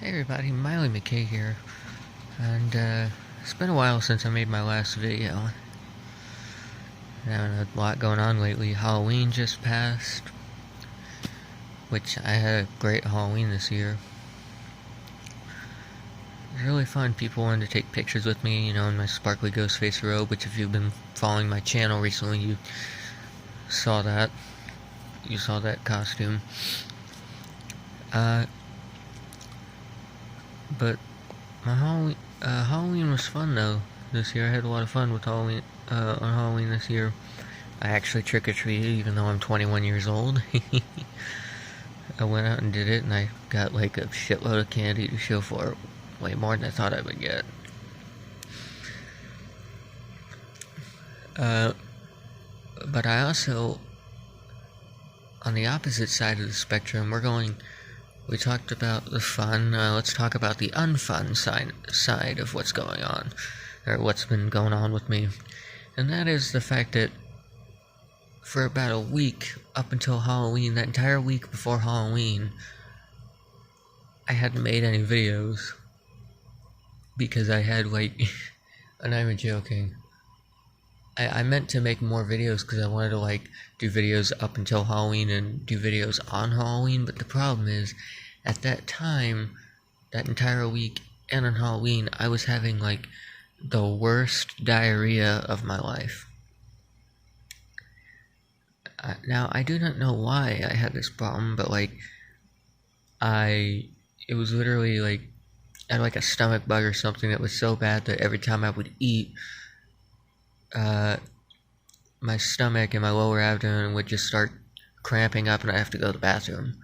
Hey everybody, Miley McKay here, and it's been a while since I made my last video. Having a lot going on lately. Halloween just passed, which I had a great Halloween this year. It was really fun. People wanted to take pictures with me, in my sparkly Ghostface robe, which if you've been following my channel recently, you saw that. You saw that costume. But my Halloween was fun though this year. I had a lot of fun with Halloween on Halloween this year. I actually trick-or-treated even though I'm 21 years old. I went out and did it, and I got like a shitload of candy to show for it. Way more than I thought I would get. But I also, on the opposite side of the spectrum, we talked about the fun, let's talk about the unfun side of what's going on, or what's been going on with me. And that is the fact that for about a week, up until Halloween, that entire week before Halloween, I hadn't made any videos. Because I had, I'm not even joking. I meant to make more videos because I wanted to, do videos up until Halloween and do videos on Halloween, but the problem is, at that time, that entire week and on Halloween, I was having, the worst diarrhea of my life. Now, I do not know why I had this problem, but, it was literally, I had, a stomach bug or something that was so bad that every time I would eat, my stomach and my lower abdomen would just start cramping up and I have to go to the bathroom.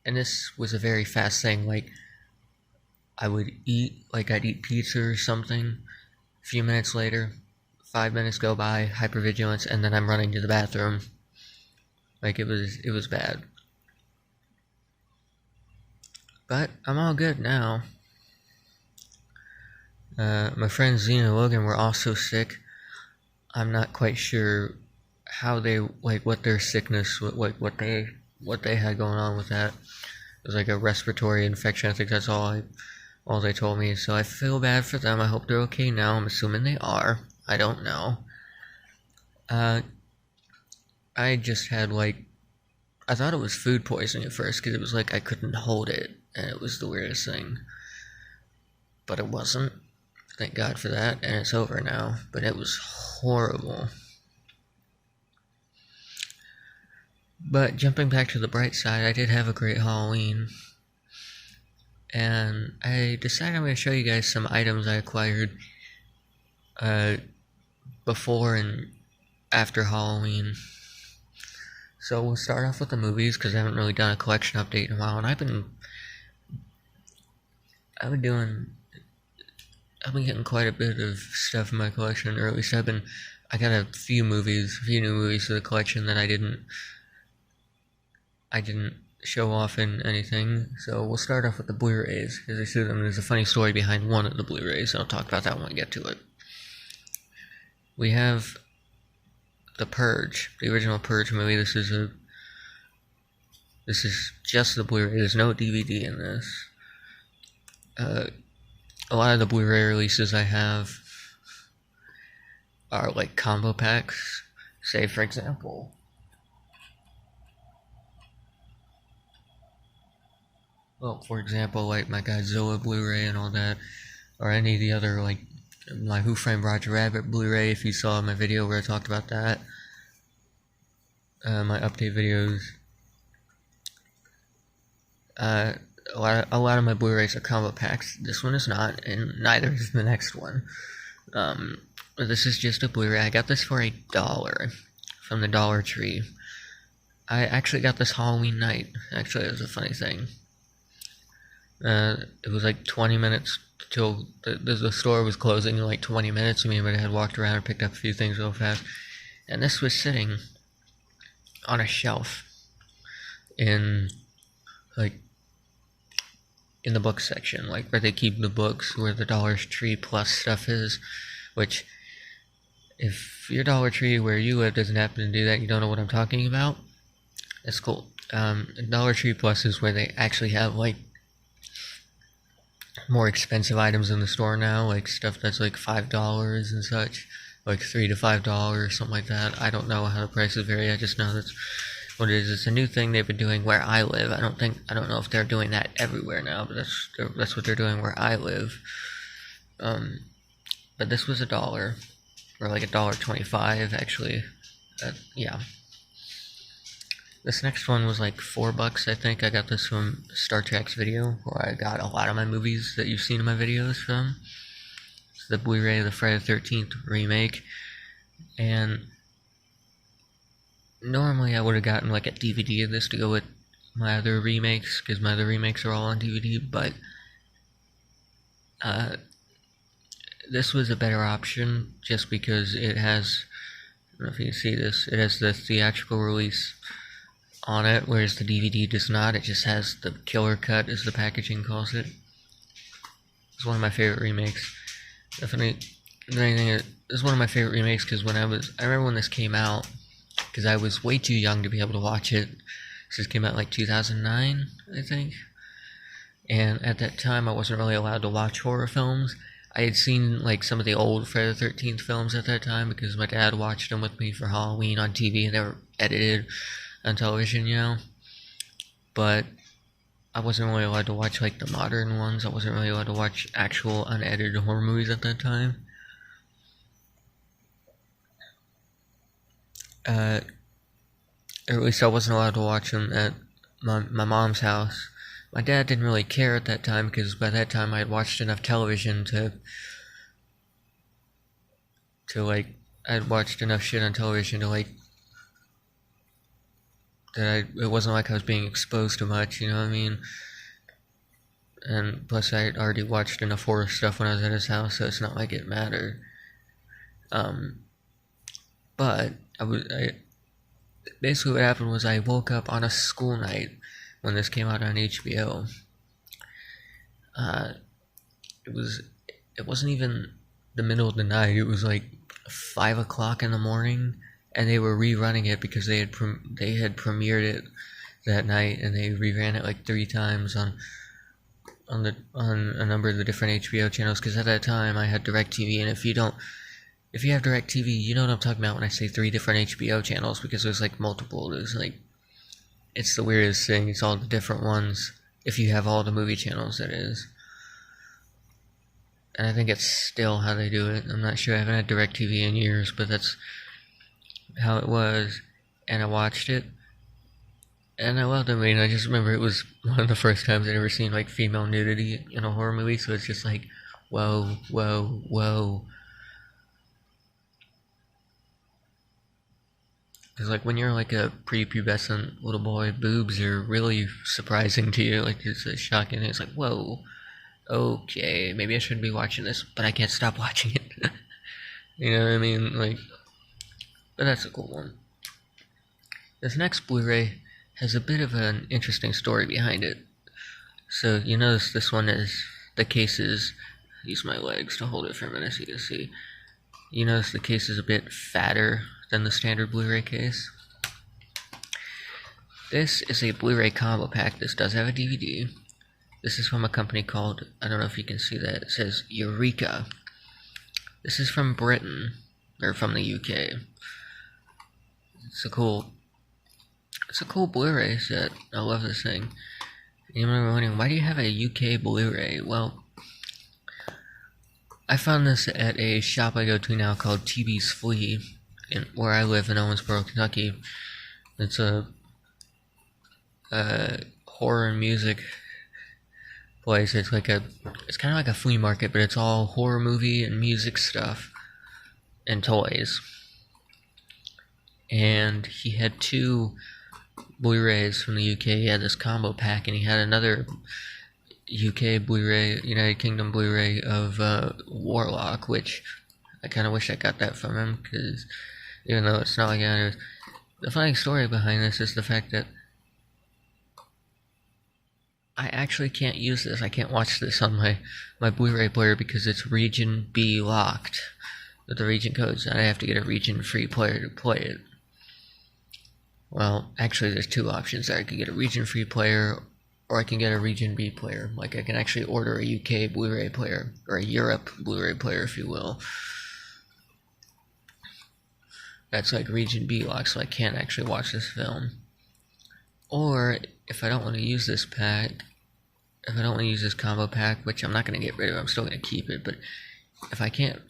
And this was a very fast thing, I would eat, I'd eat pizza or something, a few minutes later, 5 minutes go by, hypervigilance, and then I'm running to the bathroom. It was bad. But I'm all good now. My friends Zena and Logan were also sick. I'm not quite sure how they, what their sickness, what they had going on with that. It was a respiratory infection. I think that's all they told me. So I feel bad for them. I hope they're okay now. I'm assuming they are. I don't know. I just had I thought it was food poisoning at first because it was I couldn't hold it, and it was the weirdest thing. But it wasn't. Thank God for that, and it's over now. But it was horrible. But jumping back to the bright side, I did have a great Halloween. And I decided I'm going to show you guys some items I acquired before and after Halloween. So we'll start off with the movies, because I haven't really done a collection update in a while, and I've been getting quite a bit of stuff in my collection, or at least I got a few new movies to the collection that I didn't show off in anything. So we'll start off with the Blu-rays, because there's a funny story behind one of the Blu-rays, and I'll talk about that when I get to it. We have The Purge, the original Purge movie. This is just the Blu-ray. There's no DVD in this. A lot of the Blu-ray releases I have are combo packs. Say, for example, my Godzilla Blu-ray and all that, or any of the other my Who Framed Roger Rabbit Blu-ray. If you saw my video where I talked about that, my update videos. A lot of my Blu-rays are combo packs. This one is not, and neither is the next one. This is just a Blu-ray. I got this for $1 from the Dollar Tree. I actually got this Halloween night. Actually, it was a funny thing. It was 20 minutes till the store was closing in 20 minutes. Me and I had walked around and picked up a few things real fast. And this was sitting on a shelf in the book section, where they keep the books, where the Dollar Tree Plus stuff is, which, if your Dollar Tree where you live doesn't happen to do that, you don't know what I'm talking about, that's cool. Dollar Tree Plus is where they actually have like more expensive items in the store now, like stuff that's like $5 and such, like $3 to $5, something like that. I don't know how the prices vary. I just know that's what it is. It's a new thing they've been doing where I live. I don't know if they're doing that everywhere now, but that's what they're doing where I live. But this was $1, or like $1.25 actually. Yeah. This next one was like $4, I think. I got this from Star Trek's video, where I got a lot of my movies that you've seen in my videos from. It's the Blu-ray of the Friday the 13th remake. And normally I would have gotten like a DVD of this to go with my other remakes, because my other remakes are all on DVD, but this was a better option just because it has, I don't know if you can see this, it has the theatrical release on it, whereas the DVD does not. It just has the killer cut, as the packaging calls it. It's one of my favorite remakes. Definitely, it's one of my favorite remakes because I remember when this came out, because I was way too young to be able to watch it. This came out like 2009, I think. And at that time, I wasn't really allowed to watch horror films. I had seen like some of the old Friday the 13th films at that time because my dad watched them with me for Halloween on TV, and they were edited on television, you know. But I wasn't really allowed to watch like the modern ones. I wasn't really allowed to watch actual unedited horror movies at that time. Or at least I wasn't allowed to watch them at my mom's house. My dad didn't really care at that time because by that time I had watched enough television I had watched enough shit on television to like it wasn't like I was being exposed to much, you know what I mean? And plus I had already watched enough horror stuff when I was at his house, so it's not like it mattered. But basically what happened was I woke up on a school night when this came out on HBO. It wasn't even the middle of the night. It was like 5 o'clock in the morning, and they were rerunning it because they had premiered it that night, and they reran it like 3 times on a number of the different HBO channels. Because at that time I had DirecTV, and if you have DirecTV, you know what I'm talking about when I say 3 different HBO channels, because there's like multiple. There's like, it's the weirdest thing. It's all the different ones. If you have all the movie channels, that is. And I think it's still how they do it. I'm not sure. I haven't had DirecTV in years, but that's how it was. And I watched it, and I loved it. I mean, I just remember it was one of the first times I'd ever seen like female nudity in a horror movie. So it's just like, whoa, whoa, whoa. Because like when you're like a prepubescent little boy, boobs are really surprising to you. Like it's shocking. It's like, whoa, okay, maybe I shouldn't be watching this, but I can't stop watching it. You know what I mean? Like, but that's a cool one. This next Blu-ray has a bit of an interesting story behind it. So you notice this one is, the case is, use my legs to hold it for a minute so you can see. You notice the case is a bit fatter than the standard Blu-ray case. This is a Blu-ray combo pack. This does have a DVD. This is from a company called, I don't know if you can see that, it says Eureka. This is from Britain, or from the UK. It's a cool Blu-ray set. I love this thing. You might be wondering, why do you have a UK Blu-ray? Well, I found this at a shop I go to now called TB's Flea, where I live in Owensboro, Kentucky. It's a horror and music place. It's kind of like a flea market, but it's all horror movie and music stuff and toys. And he had 2 Blu-rays from the UK. He had this combo pack, and he had another UK Blu-ray, United Kingdom Blu-ray of Warlock, which I kind of wish I got that from him, because even though it's not like it, the funny story behind this is the fact that I actually can't use this. I can't watch this on my Blu-ray player because it's region B locked with the region codes, and I have to get a region free player to play it. Well, actually, there's two options there. I could get a region free player, or I can get a region B player. Like, I can actually order a UK Blu-ray player, or a Europe Blu-ray player, if you will. That's like region B lock, so I can't actually watch this film. Or, if I don't want to use this pack, if I don't want to use this combo pack, which I'm not going to get rid of, I'm still going to keep it, but if I can't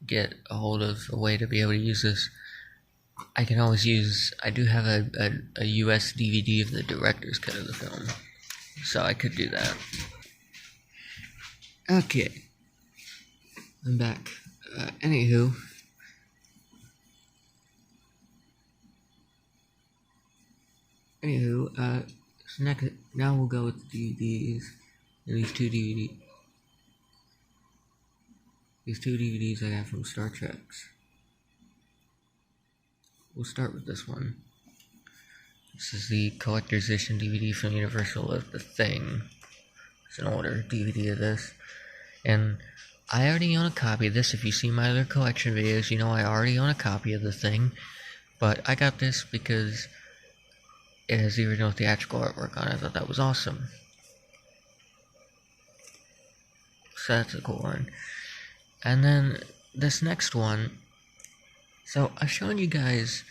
get a hold of a way to be able to use this, I can always use, I do have a US DVD of the director's cut of the film, so I could do that. Okay, I'm back. Anywho, so now we'll go with the DVDs, and these two DVDs I got from Star Treks. We'll start with this one. This is the collector's edition DVD from Universal of The Thing. It's an older DVD of this. And I already own a copy of this. If you see my other collection videos, you know I already own a copy of The Thing. But I got this because it has the original theatrical artwork on it. I thought that was awesome. So that's a cool one. And then this next one. So I've shown you guys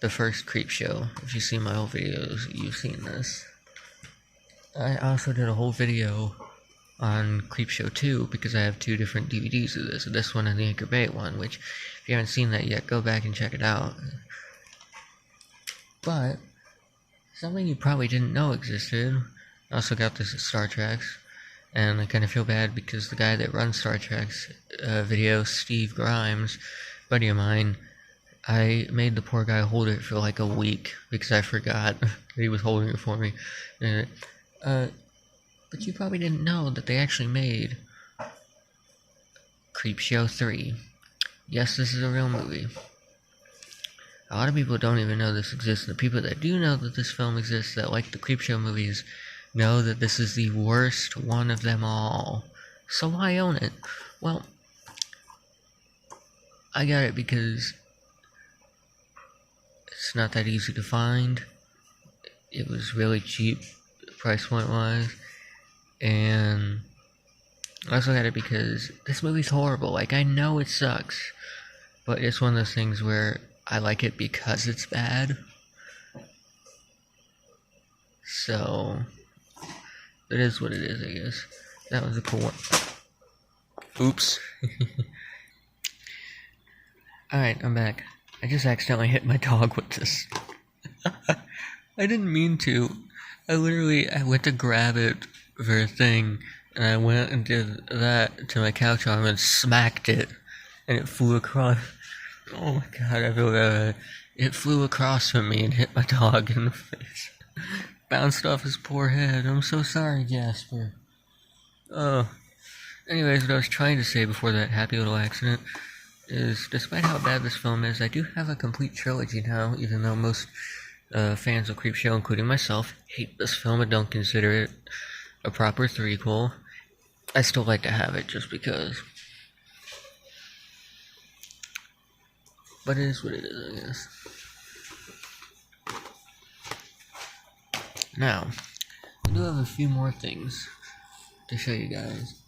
the first Creepshow. If you've seen my old videos, you've seen this. I also did a whole video on Creepshow 2 because I have two different DVDs of this one and the Anchor Bay one, which if you haven't seen that yet, go back and check it out. But something you probably didn't know existed. I also got this at Star Trek's, and I kind of feel bad because the guy that runs Star Trek's video, Steve Grimes, buddy of mine, I made the poor guy hold it for like a week because I forgot that he was holding it for me. But you probably didn't know that they actually made Creepshow 3. Yes, this is a real movie. A lot of people don't even know this exists. The people that do know that this film exists, that like the Creepshow movies, know that this is the worst one of them all. So why own it? Well, I got it because it's not that easy to find. It was really cheap, price point wise. And I also got it because this movie's horrible. Like, I know it sucks, but it's one of those things where I like it because it's bad. So, it is what it is, I guess. That was a cool one. Oops. Alright, I'm back. I just accidentally hit my dog with this. I didn't mean to. I went to grab it for a thing, and I went and did that to my couch arm and smacked it, and it flew across. Oh my god, I feel bad. It flew across from me and hit my dog in the face. Bounced off his poor head. I'm so sorry, Jasper. Anyways, what I was trying to say before that happy little accident is, despite how bad this film is, I do have a complete trilogy now, even though most fans of Creepshow, including myself, hate this film and don't consider it a proper threequel. I still like to have it just because. But it is what it is, I guess. Now, I do have a few more things to show you guys.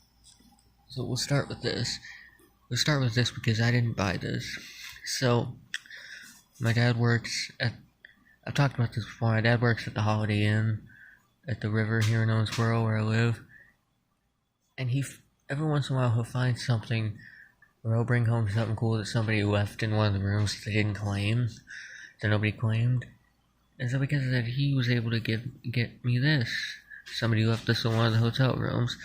So we'll start with this. We'll start with this because I didn't buy this. So, my dad works at, I've talked about this before, my dad works at the Holiday Inn at the river here in Owensboro where I live. And every once in a while he'll find something, or he'll bring home something cool that somebody left in one of the rooms that they didn't claim, that nobody claimed. And so because of that, he was able to get me this. Somebody left this in one of the hotel rooms.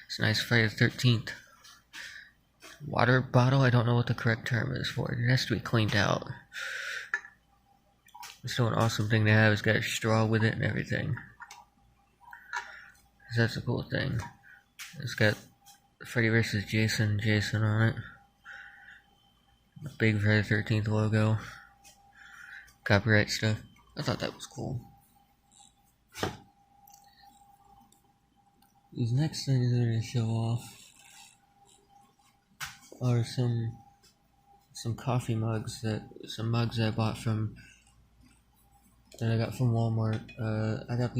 It's a nice Friday the 13th water bottle. I don't know what the correct term is for it. It has to be cleaned out. It's still an awesome thing to have. It's got a straw with it and everything. So that's a cool thing. It's got Freddy vs. Jason on it. The big Friday the 13th logo. Copyright stuff. I thought that was cool. These next things I'm going to show off are some coffee mugs some mugs I bought from that I got from Walmart. I got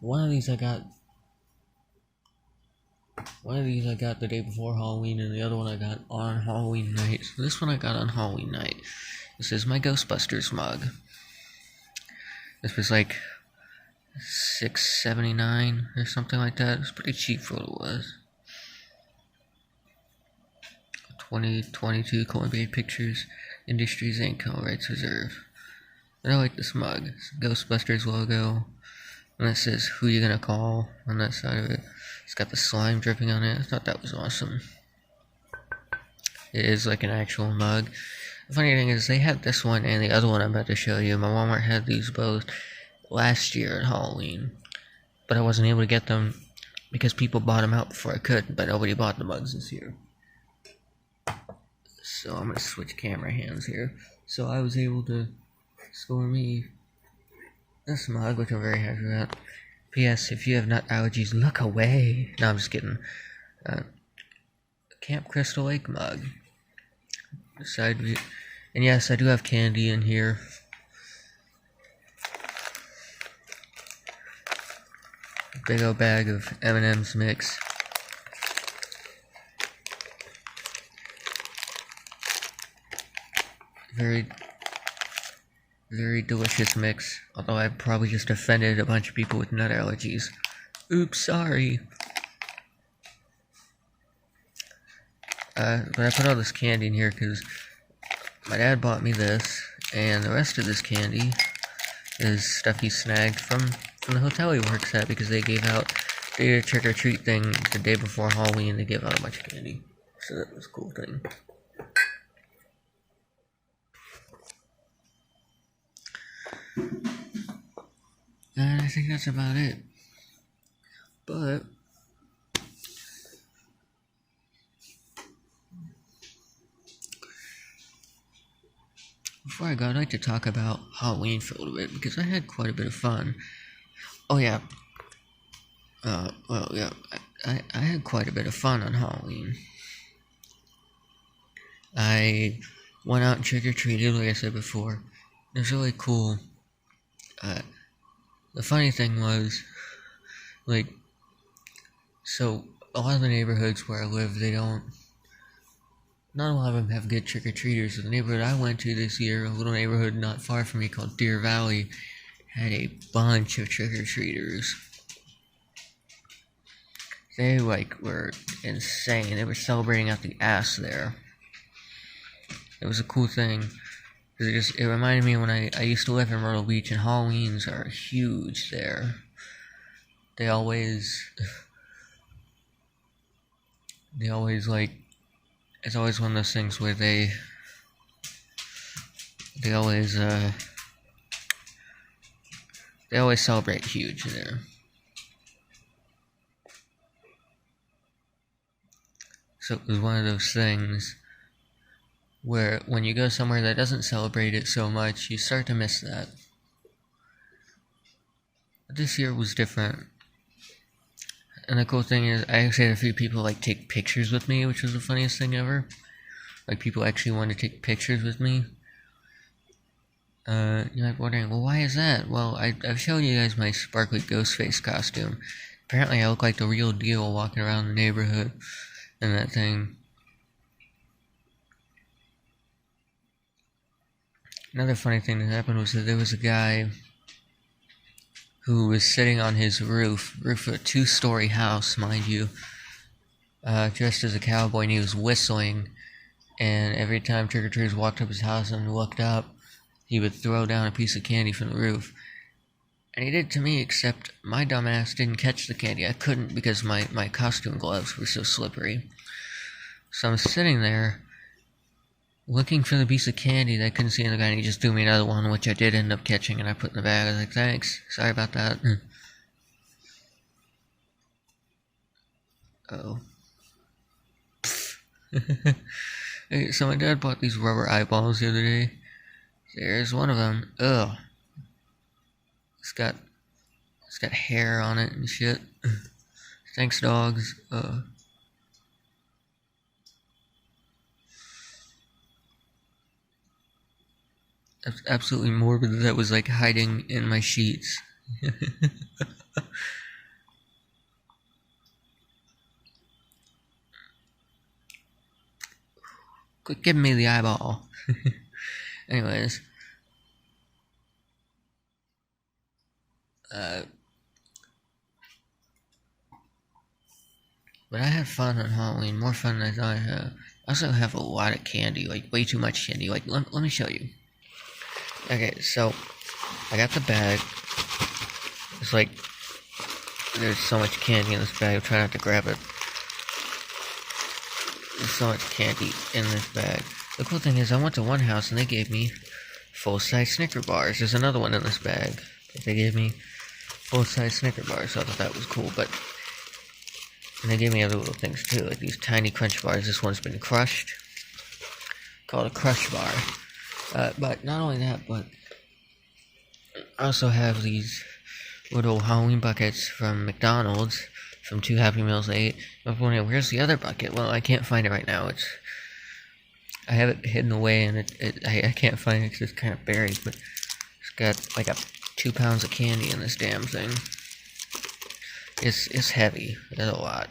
one of these I got the day before Halloween, and the other one I got on Halloween night. So this one I got on Halloween night. This is my Ghostbusters mug. This was like $6.79 or something like that. It was pretty cheap for what it was. 2022 Coin Bay Pictures Industries Inc. All rights reserved. But I like this mug. It's a Ghostbusters logo. And it says "Who you gonna call" on that side of it. It's got the slime dripping on it. I thought that was awesome. It is like an actual mug. The funny thing is, they had this one and the other one I'm about to show you. My Walmart had these both last year at Halloween. But I wasn't able to get them because people bought them out before I could. But nobody bought the mugs this year. So I'm going to switch camera hands here. So I was able to score me this mug, which I'm very happy about. P.S. If you have nut allergies, look away. No, I'm just kidding. Camp Crystal Lake mug. Side view. And yes, I do have candy in here. Big old bag of M&M's mix. Very, very delicious mix. Although I probably just offended a bunch of people with nut allergies. Oops, sorry. But I put all this candy in here because my dad bought me this, and the rest of this candy is stuff he snagged from the hotel he works at, because they did a trick-or-treat thing the day before Halloween. They gave out a bunch of candy. So that was a cool thing. And I think that's about it. But before I go, I'd like to talk about Halloween for a little bit, because I had quite a bit of fun. Oh yeah. Well, yeah, I had quite a bit of fun on Halloween. I went out and trick-or-treated, like I said before. It was really cool. The funny thing was, like, so a lot of the neighborhoods where I live, not a lot of them have good trick-or-treaters. So the neighborhood I went to this year, a little neighborhood not far from me called Deer Valley, had a bunch of trick-or-treaters. They, were insane. They were celebrating out the ass there. It was a cool thing. It reminded me when I used to live in Myrtle Beach, and Halloweens are huge there. They always, it's always one of those things where they always celebrate huge there. So it was one of those things where when you go somewhere that doesn't celebrate it so much, you start to miss that. But this year was different. And the cool thing is, I actually had a few people take pictures with me, which was the funniest thing ever. People actually wanted to take pictures with me. You're wondering, well, why is that? Well, I've shown you guys my sparkly ghost face costume. Apparently I look like the real deal walking around the neighborhood and that thing. Another funny thing that happened was that there was a guy who was sitting on his roof of a 2-story house, mind you, dressed as a cowboy, and he was whistling, and every time trick-or-treaters walked up his house and looked up, he would throw down a piece of candy from the roof. And he did to me, except my dumbass didn't catch the candy. I couldn't because my costume gloves were so slippery. So I'm sitting there, looking for the piece of candy that I couldn't see in the guy, and he just threw me another one, which I did end up catching, and I put in the bag. I was like, thanks, sorry about that. Oh. Hey, so my dad bought these rubber eyeballs the other day. There's one of them. Ugh. It's got hair on it and shit. Thanks, dogs. absolutely morbid that was like hiding in my sheets. Quit giving me the eyeball. Anyways, but I had fun on Halloween, more fun than I thought I had. I also have a lot of candy, like way too much candy. Like, let me show you. Okay, so I got the bag. It's like there's so much candy in this bag. I'm trying not to grab it. There's so much candy in this bag. The cool thing is, I went to one house and they gave me full-size Snicker bars. There's another one in this bag. They gave me full-size Snicker bars, so I thought that was cool. And they gave me other little things too, like these tiny crunch bars. This one's been crushed, called a crush bar. But not only that, but I also have these little Halloween buckets from McDonald's, from 2 Happy Meals 8. I'm wondering, where's the other bucket? Well, I can't find it right now. I have it hidden away, and I can't find it because it's kind of buried, but it's got like 2 pounds of candy in this damn thing. It's heavy. It's a lot.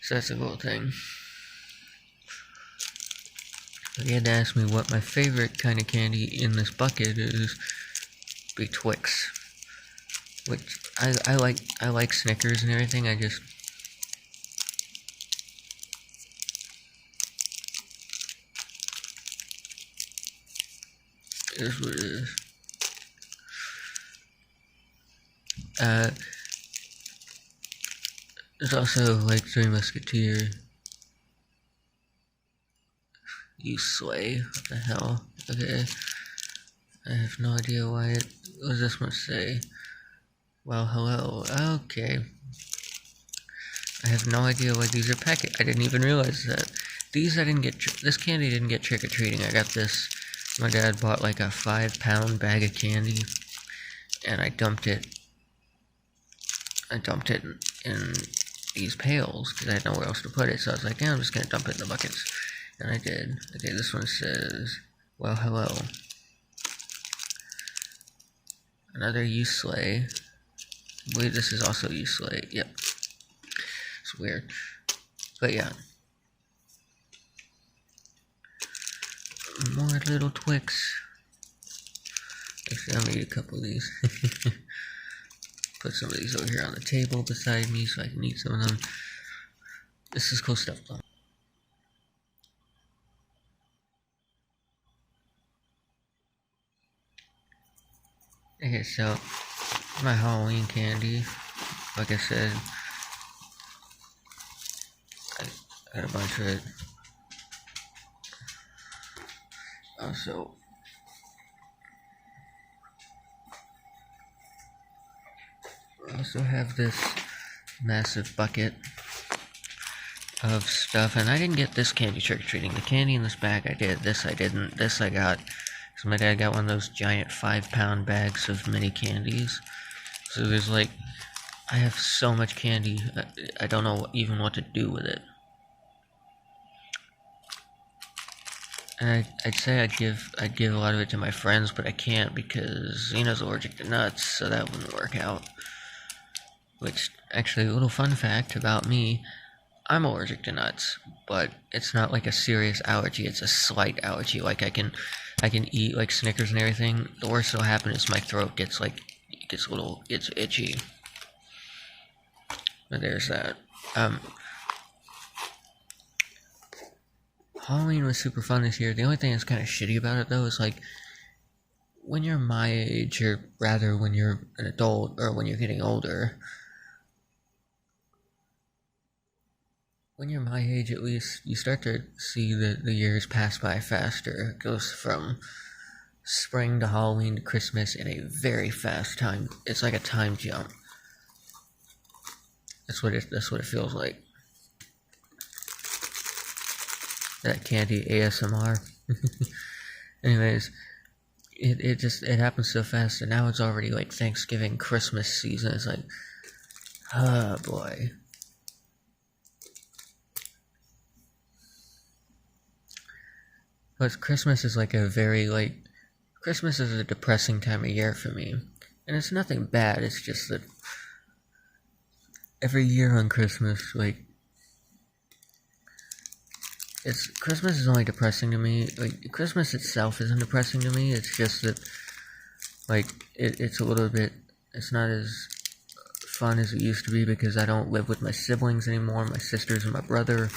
So that's a cool thing. If you had to ask me what my favorite kind of candy in this bucket is, be Twix. Which I like Snickers and everything. I just it is what it is. There's also like Three Musketeers. You slay. What the hell? Okay. I have no idea why it. What does this one say? Well, hello. Okay. I have no idea why these are packaged. I didn't even realize that. These I didn't get. This candy didn't get trick or treating. I got this. My dad bought like a 5-pound bag of candy, and I dumped it. In these pails because I had nowhere else to put it. So I was like, yeah, I'm just gonna dump it in the buckets, and I did. Okay, this one says, well, hello. Another You Slay. I believe this is also You Slay. Yep. It's weird. But yeah. More little Twix. Actually, I'll need a couple of these. Put some of these over here on the table beside me so I can eat some of them. This is cool stuff though. Okay, so my Halloween candy, like I said, I got a bunch of it. Also, I also have this massive bucket of stuff, and I didn't get this candy trick-or-treating. The candy in this bag I did. This I didn't. This I got. So my dad got one of those giant 5-pound bags of mini candies. So there's like, I have so much candy, I don't know even what to do with it. And I'd say I'd give a lot of it to my friends, but I can't because Zena's allergic to nuts, so that wouldn't work out. Which, actually, a little fun fact about me, I'm allergic to nuts, but it's not like a serious allergy, it's a slight allergy. Like I can eat like Snickers and everything. The worst that'll happen is my throat gets itchy. But there's that. Halloween was super fun this year. The only thing that's kind of shitty about it though is like, when you're my age, or rather when you're an adult, or when you're getting older, when you're my age at least, you start to see the years pass by faster. It goes from spring to Halloween to Christmas in a very fast time. It's like a time jump. That's what it feels like. That candy ASMR. Anyways, it happens so fast, and now it's already like Thanksgiving, Christmas season. It's like, oh boy. But Christmas is like a very, Christmas is a depressing time of year for me. And it's nothing bad, it's just that every year on Christmas, Christmas is only depressing to me. Christmas itself isn't depressing to me, it's just that, it's a little bit, it's not as fun as it used to be because I don't live with my siblings anymore, my sisters and my brother.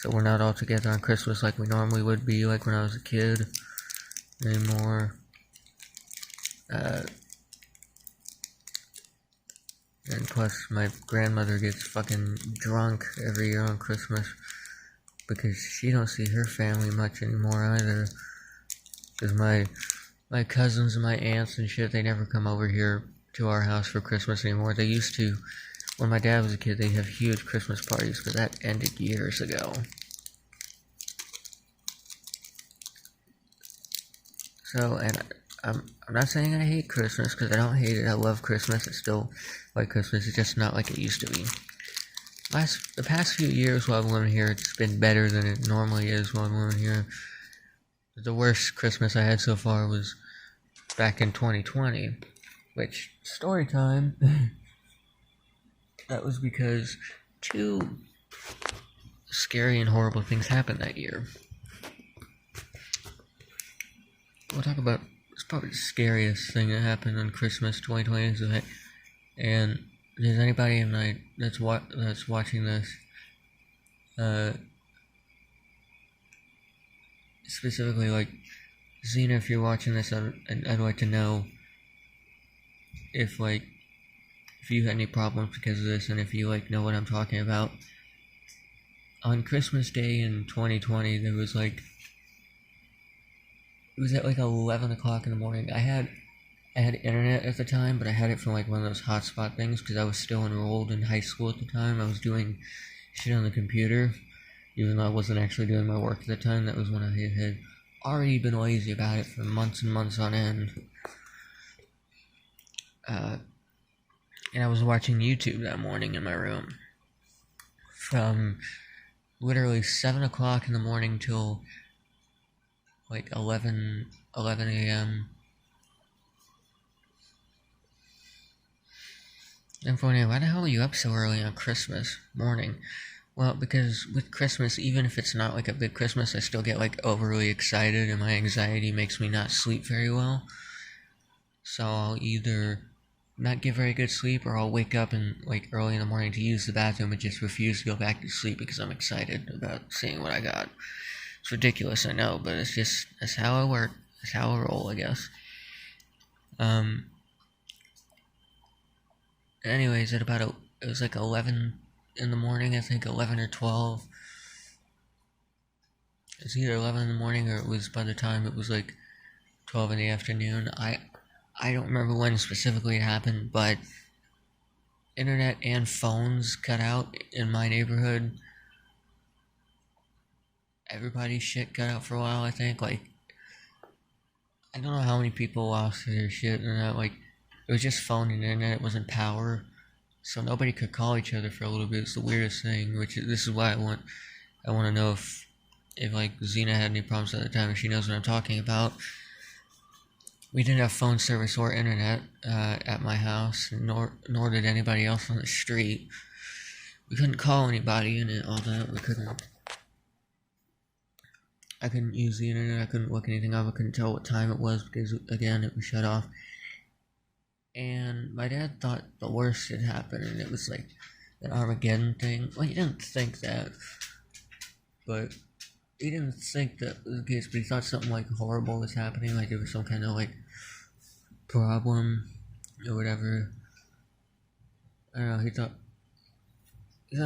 So we're not all together on Christmas like we normally would be, like when I was a kid, anymore. And plus, my grandmother gets fucking drunk every year on Christmas because she don't see her family much anymore either. Because my cousins and my aunts and shit, they never come over here to our house for Christmas anymore. They used to. When my dad was a kid, they'd have huge Christmas parties, but that ended years ago. So, and I'm not saying I hate Christmas, because I don't hate it. I love Christmas. I still like Christmas. It's just not like it used to be. The past few years while I've lived here, it's been better than it normally is while I'm living here. The worst Christmas I had so far was back in 2020, which, story time, that was because 2 scary and horrible things happened that year. We'll talk about, it's probably the scariest thing that happened on Christmas 2020, and does anybody that's watching this, specifically, Xena, if you're watching this, I'd like to know if you had any problems because of this, and if you, know what I'm talking about. On Christmas Day in 2020, there was, it was at 11 o'clock in the morning. I had internet at the time, but I had it from one of those hotspot things because I was still enrolled in high school at the time. I was doing shit on the computer, even though I wasn't actually doing my work at the time. That was when I had already been lazy about it for months and months on end. And I was watching YouTube that morning in my room from literally 7 o'clock in the morning till 11 a.m. And for why the hell are you up so early on Christmas morning? Well, because with Christmas, even if it's not a big Christmas, I still get overly excited and my anxiety makes me not sleep very well. So I'll either not get very good sleep or I'll wake up and early in the morning to use the bathroom and just refuse to go back to sleep because I'm excited about seeing what I got. It's ridiculous, I know, but that's how I work. That's how I roll, I guess. Anyways, it was 11 in the morning, I think 11 or 12. It's either 11 in the morning or it was by the time it was 12 in the afternoon. I don't remember when specifically it happened, but internet and phones cut out in my neighborhood. Everybody's shit cut out for a while, I think. I don't know how many people lost their shit and that, it was just phone and internet, it wasn't power. So nobody could call each other for a little bit. It's the weirdest thing, this is why I want to know if Xena had any problems at the time, if she knows what I'm talking about. We didn't have phone service or internet at my house, nor did anybody else on the street. We couldn't call anybody and all that. I couldn't use the internet. I couldn't look anything up. I couldn't tell what time it was because, again, it was shut off. And my dad thought the worst had happened, and it was an Armageddon thing. Well, he didn't think that, but he didn't think that was the case, but he thought something horrible was happening, there was some kind of problem or whatever. I don't know, he thought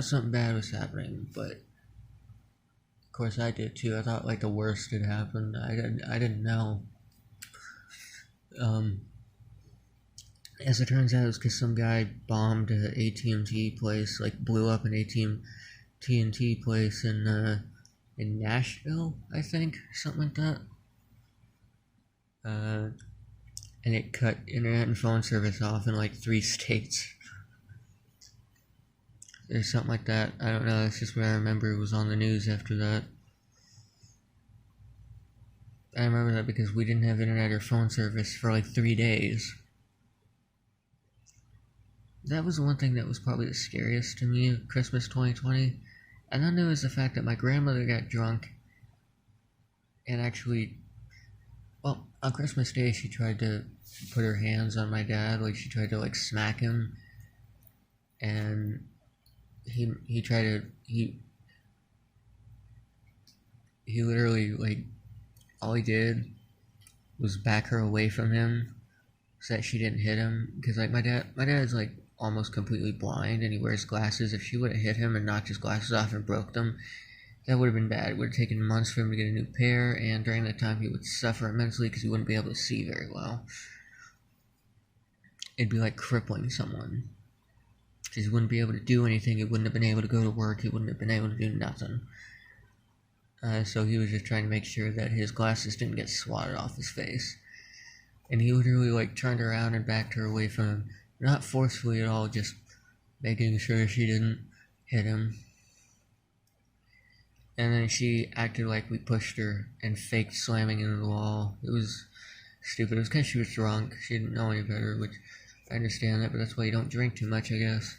something bad was happening, but of course I did too. I thought the worst had happened. I didn't know. As it turns out, it was because some guy bombed a AT&T place, blew up an AT&T place in Nashville, I think, something like that. And it cut internet and phone service off in 3 states. Or something like that. I don't know, that's just what I remember. It was on the news after that. I remember that because we didn't have internet or phone service for like 3 days. That was one thing that was probably the scariest to me of Christmas 2020. And then there was the fact that my grandmother got drunk and actually, well, on Christmas Day she tried to put her hands on my dad, like she tried to like smack him, and he tried to he literally like all he did was back her away from him so that she didn't hit him, because like my dad's like almost completely blind and he wears glasses. If she would have hit him and knocked his glasses off and broke them, that would have been bad. It would have taken months for him to get a new pair, and during that time he would suffer immensely because he wouldn't be able to see very well. It'd be like crippling someone, because he wouldn't be able to do anything. He wouldn't have been able to go to work. He wouldn't have been able to do nothing. So he was just trying to make sure that his glasses didn't get swatted off his face. And he literally like turned around and backed her away from him, not forcefully at all, just making sure she didn't hit him. And then she acted like we pushed her and faked slamming into the wall. It was stupid. It was because she was drunk. She didn't know any better, which I understand that, but that's why you don't drink too much, I guess.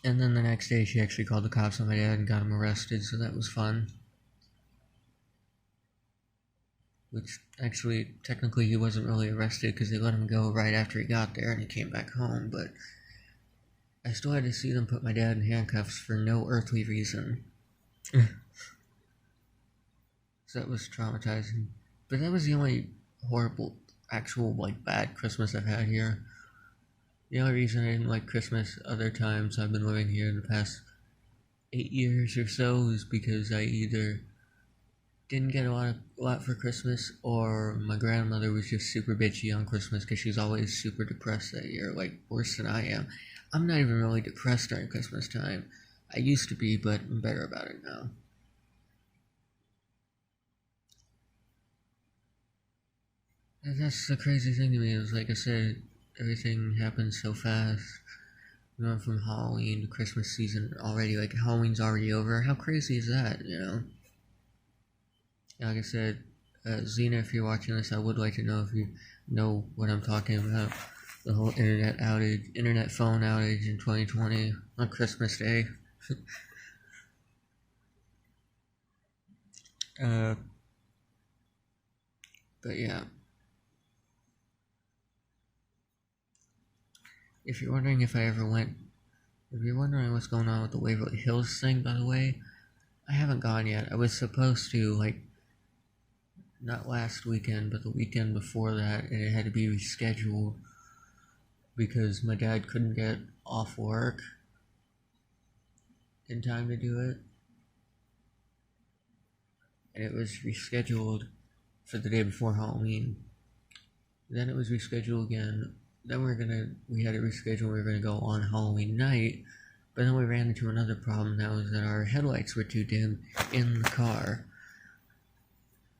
And then the next day she actually called the cops on my dad and got him arrested, so that was fun. Which actually, technically, he wasn't really arrested because they let him go right after he got there and he came back home, but I still had to see them put my dad in handcuffs for no earthly reason. So that was traumatizing. But that was the only horrible, actual, like, bad Christmas I've had here. The only reason I didn't like Christmas other times I've been living here in the past 8 years or so is because I either didn't get a lot for Christmas, or my grandmother was just super bitchy on Christmas because she's always super depressed that year, like worse than I am. I'm not even really depressed during Christmas time. I used to be, but I'm better about it now. And that's the crazy thing to me is, like I said, everything happens so fast. We went from Halloween to Christmas season already. Like, Halloween's already over. How crazy is that, you know? Like I said, Xena, if you're watching this, I would like to know if you know what I'm talking about. The whole internet phone outage in 2020 on Christmas Day. uh, but yeah. If you're wondering if you're wondering what's going on with the Waverly Hills thing, by the way, I haven't gone yet. I was supposed to, like, not last weekend, but the weekend before that, and it had to be rescheduled because my dad couldn't get off work in time to do it. And it was rescheduled for the day before Halloween. Then it was rescheduled again. Then we had it rescheduled. We were gonna go on Halloween night, but then we ran into another problem. That was that our headlights were too dim in the car,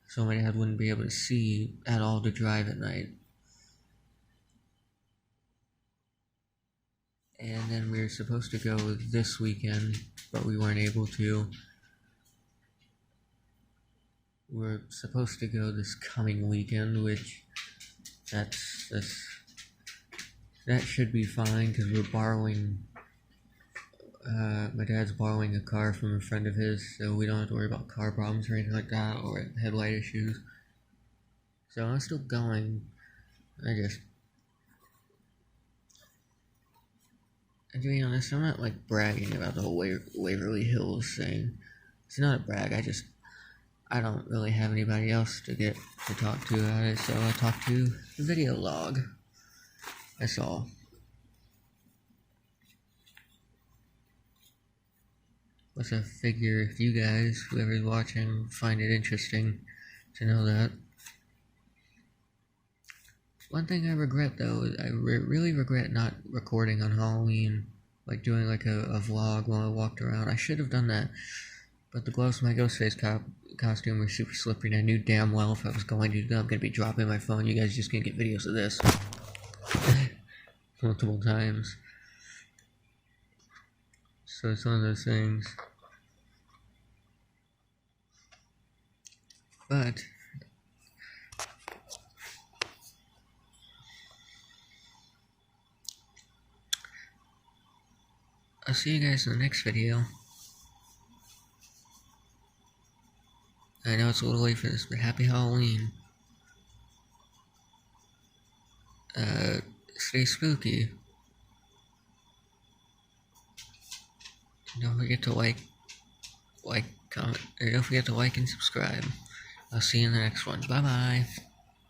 so my dad wouldn't be able to see at all to drive at night. And then we were supposed to go this weekend, but we weren't able to. We're supposed to go this coming weekend, which that should be fine because we're borrowing. My dad's borrowing a car from a friend of his, so we don't have to worry about car problems or anything like that, or headlight issues. So I'm still going. And to be honest, I'm not like bragging about the whole Waverly Hills thing. It's not a brag. I don't really have anybody else to get to talk to about it, so I talked to the video log. That's all. Which I figure if you guys, whoever's watching, find it interesting to know that. One thing I regret though is really regret not recording on Halloween, like doing like a vlog while I walked around. I should have done that, but the gloves from my Ghostface costume were super slippery, and I knew damn well if I was going to, I'm gonna be dropping my phone. You guys just gonna get videos of this multiple times. So it's one of those things. But I'll see you guys in the next video. I know it's a little late for this, but happy Halloween. Stay spooky. Don't forget to like, comment, or don't forget to like and subscribe. I'll see you in the next one. Bye bye.